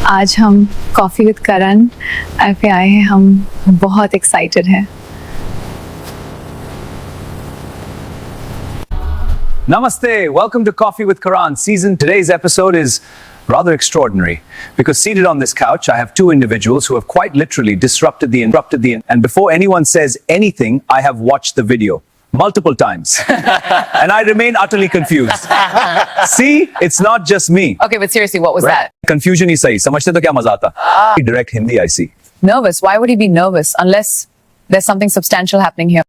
आज हम coffee with करण पे आए हैं, हम बहुत एक्साइटेड हैं। Namaste, welcome to Coffee with Karan season. Today's episode is rather extraordinary because seated on this couch I have two individuals who have quite literally disrupted the and before anyone says anything I have watched the video multiple times and I remain utterly confused. See, it's not just me. Okay, but seriously, what was that? Confusion ही सही, समझते तो क्या मजा आता? Direct Hindi I see. Nervous? Why would he be nervous unless there's something substantial happening here?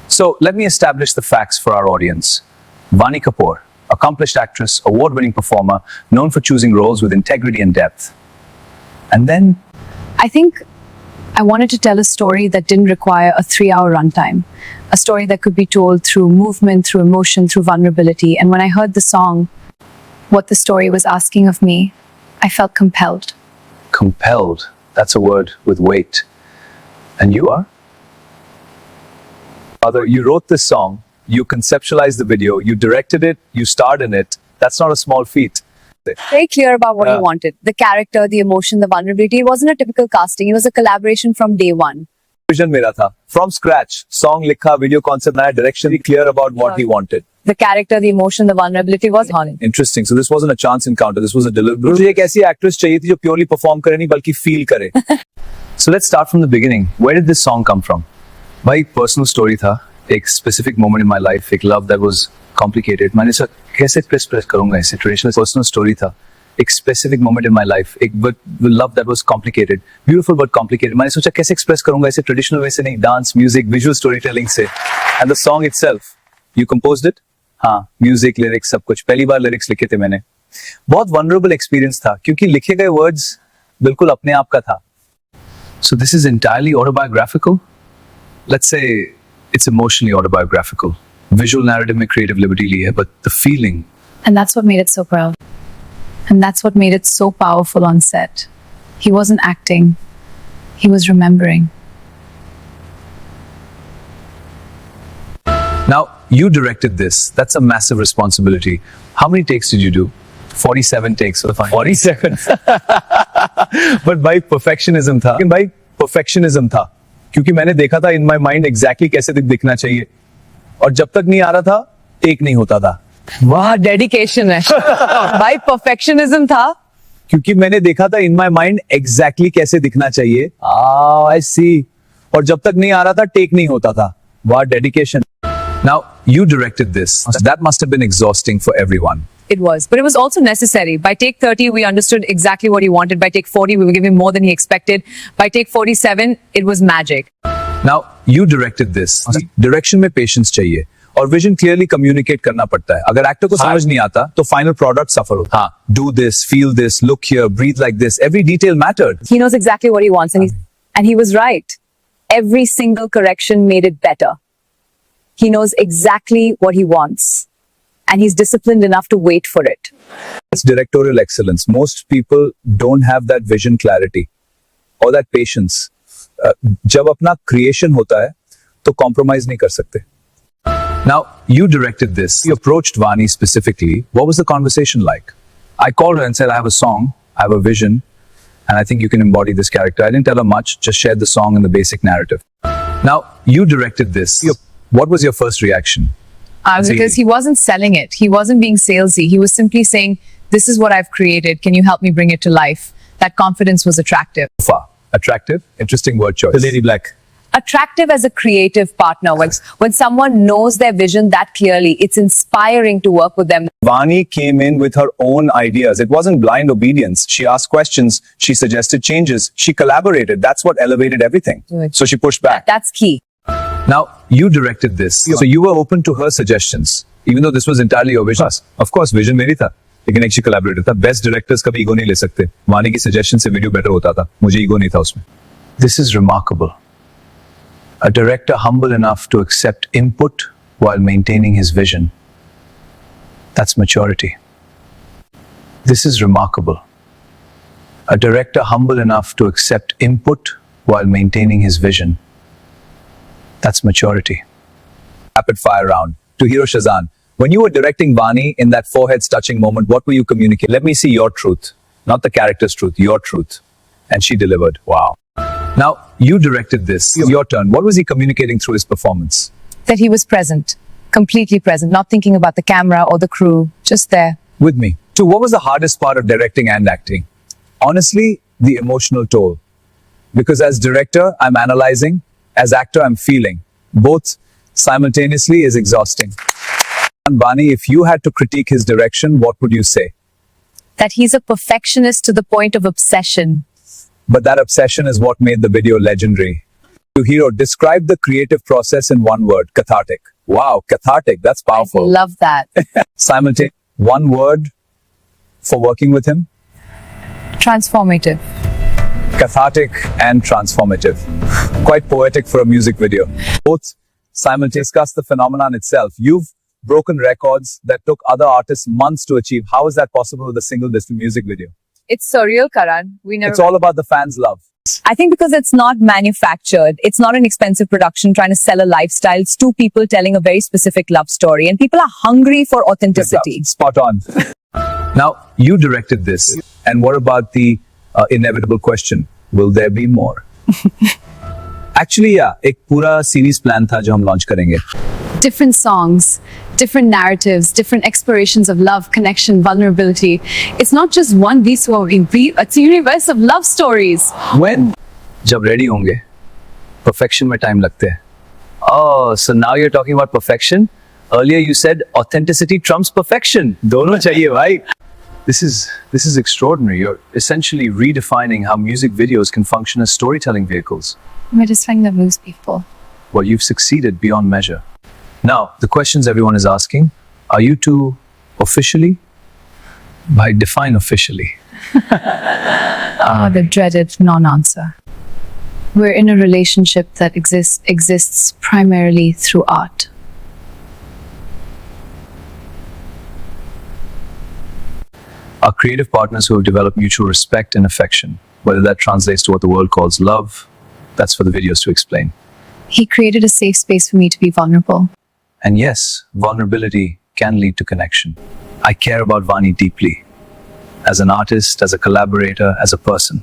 So let me establish the facts for our audience. Vani Kapoor, accomplished actress, award-winning performer, known for choosing roles with integrity and depth. And then, I think I wanted to tell a story that didn't require a 3-hour runtime. A story that could be told through movement, through emotion, through vulnerability. And when I heard the song, what the story was asking of me, I felt compelled. compelled, that's a word with weight. And you are? Father, you wrote this song, you conceptualized the video, you directed it, you starred in it. That's not a small feat. Very clear about what he wanted. The character, the emotion, the vulnerability. It wasn't a typical casting. It was a collaboration from day one. Vision मेरा था. From scratch, song लिखा, video concept बनाया, direction clear about what he wanted. The character, the emotion, the vulnerability was on it. Interesting. So this wasn't a chance encounter. This was a deliberate. मुझे एक ऐसी actress चाहिए थी जो purely perform करे नहीं बल्कि feel करे. So let's start from the beginning. Where did this song come from? भाई personal story था. एक specific moment in my life, एक love that was complicated. मैंने सोचा कैसे express करूँगा इसे? Traditional personal story था. एक specific moment in my life, एक love that was complicated, beautiful but complicated. मैंने सोचा कैसे express करूँगा इसे traditional way से नहीं, dance, music, visual storytelling से. And the song itself, you composed it? हाँ, music, lyrics, सब कुछ. पहली बार lyrics लिखे थे मैंने. बहुत vulnerable experience था, क्योंकि लिखे गए words बिल्कुल अपने आप का था. So this is entirely autobiographical? Let's say it's emotionally autobiographical. Visual narrative में creative liberty ली है, but the feeling. And that's what made it so proud. And that's what made it so powerful on set. He wasn't acting. He was remembering. Now, you directed this. That's a massive responsibility. How many takes did you do? 47 takes for the final. 47. But भाई perfectionism था. लेकिन भाई perfectionism था. क्योंकि मैंने देखा था in my mind exactly कैसे दिखना चाहिए. और जब तक नहीं आ रहा था, take नहीं होता था. वाह, डेडिकेशन है. भाई परफेक्शनिज्म था. क्योंकि मैंने देखा था in my mind exactly कैसे दिखना चाहिए. I see. और जब तक नहीं आ रहा था, take नहीं होता था. वाह, dedication. Now, you directed this. That must have been exhausting for everyone. It was, but it was also necessary. By take 30, we understood exactly what he wanted. By take 40, we were giving more than he expected. By take 47, it was magic. Now, you directed this. Direction में patience चाहिए. और vision clearly communicate करना पड़ता है. अगर actor को समझ नहीं आता, तो final product suffer होता है. Do this, feel this, look here, breathe like this. Every detail mattered. He knows exactly what he wants, and he was right. Every single correction made it better. He knows exactly what he wants, and he's disciplined enough to wait for it. It's directorial excellence. Most people don't have that vision clarity or that patience. जब अपना creation होता है, तो compromise नहीं कर सकते. Now, you directed this. You approached Vani specifically. What was the conversation like? I called her and said, I have a song, I have a vision, and I think you can embody this character. I didn't tell her much, just shared the song and the basic narrative. Now, you directed this. What was your first reaction? Because he wasn't selling it. He wasn't being salesy. He was simply saying, this is what I've created. Can you help me bring it to life? That confidence was attractive. Attractive? Interesting word choice. The Lady Black. Attractive as a creative partner. When someone knows their vision that clearly, it's inspiring to work with them. Vani came in with her own ideas. It wasn't blind obedience. She asked questions. She suggested changes. She collaborated. That's what elevated everything. So she pushed back. That's key. Now, you directed this. So you were open to her suggestions, even though this was entirely your vision. Of course, vision मेरी था. लेकिन एक she collaborated था. Best directors कभी ego नहीं ले सकते. वानी की suggestion से video better होता था. मुझे ego नहीं था उसमें. This is remarkable. A director humble enough to accept input while maintaining his vision. That's maturity. This is remarkable. A director humble enough to accept input while maintaining his vision. That's maturity. Rapid fire round. To Hero Shazan, when you were directing Vani in that foreheads touching moment, what were you communicating? Let me see your truth. not the character's truth, your truth. And she delivered. Wow. Now, you directed this. Your turn. What was he communicating through his performance? That he was present, completely present, not thinking about the camera or the crew, just there. With me. So, what was the hardest part of directing and acting? Honestly, the emotional toll. Because as director, I'm analyzing. As actor, I'm feeling. Both simultaneously is exhausting. And Vani, if you had to critique his direction, what would you say? That he's a perfectionist to the point of obsession. But that obsession is what made the video legendary. To Hero, describe the creative process in one word, cathartic. Wow, cathartic, that's powerful. Love that. Simultaneous, one word for working with him? Transformative. Cathartic and transformative. Quite poetic for a music video. Both simultaneously discuss the phenomenon itself. You've broken records that took other artists months to achieve. How is that possible with a single disc music video? It's surreal, Karan. It's all about the fans' love. I think because it's not manufactured, it's not an expensive production trying to sell a lifestyle. It's two people telling a very specific love story, and people are hungry for authenticity. Spot on. Now, you directed this. And what about the inevitable question? Will there be more? Actually, yeah, एक पूरा series plan था जो हम launch करेंगे. Different songs, different narratives, different explorations of love, connection, vulnerability. It's not just one it's a universe of love stories. When? जब ready होंगे. Perfection में time लगते हैं. Oh, so now you're talking about perfection? Earlier you said authenticity trumps perfection. दोनों चाहिए भाई. This is extraordinary. You're essentially redefining how music videos can function as storytelling vehicles. We're just trying to lose people. Well, you've succeeded beyond measure. Now, the questions everyone is asking, are you two officially? By define officially. The dreaded non-answer. We're in a relationship that exists primarily through art. Are creative partners who have developed mutual respect and affection. Whether that translates to what the world calls love, that's for the videos to explain. He created a safe space for me to be vulnerable. And yes, vulnerability can lead to connection. I care about Vani deeply. As an artist, as a collaborator, as a person.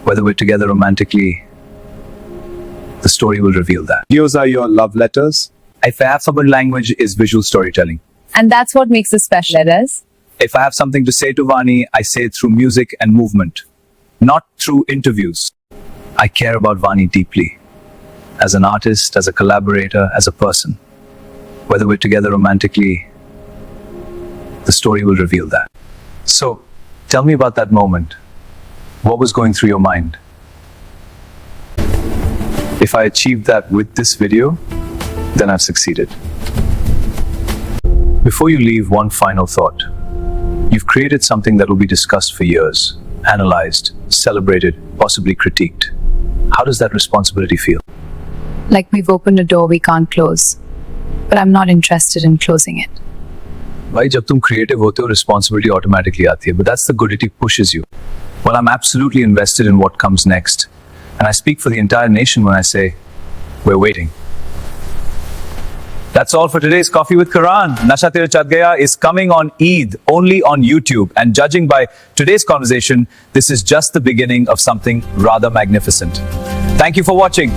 Whether we're together romantically, the story will reveal that. Videos are your love letters. If I have some language, is visual storytelling. And that's what makes it special. Letters. If I have something to say to Vani, I say it through music and movement, not through interviews. I care about Vani deeply. As an artist, as a collaborator, as a person. Whether we're together romantically, the story will reveal that. So, tell me about that moment. What was going through your mind? If I achieved that with this video, then I've succeeded. Before you leave, one final thought. You've created something that will be discussed for years, analyzed, celebrated, possibly critiqued. How does that responsibility feel? Like we've opened a door we can't close. But I'm not interested in closing it. भाई जब तुम creative होते हो, responsibility automatically आती है. But that's the good, it pushes you. Well, I'm absolutely invested in what comes next. And I speak for the entire nation when I say, we're waiting. That's all for today's Coffee with Karan. Nasha Tere Chat Gaya is coming on Eid, only on YouTube. And judging by today's conversation, this is just the beginning of something rather magnificent. Thank you for watching.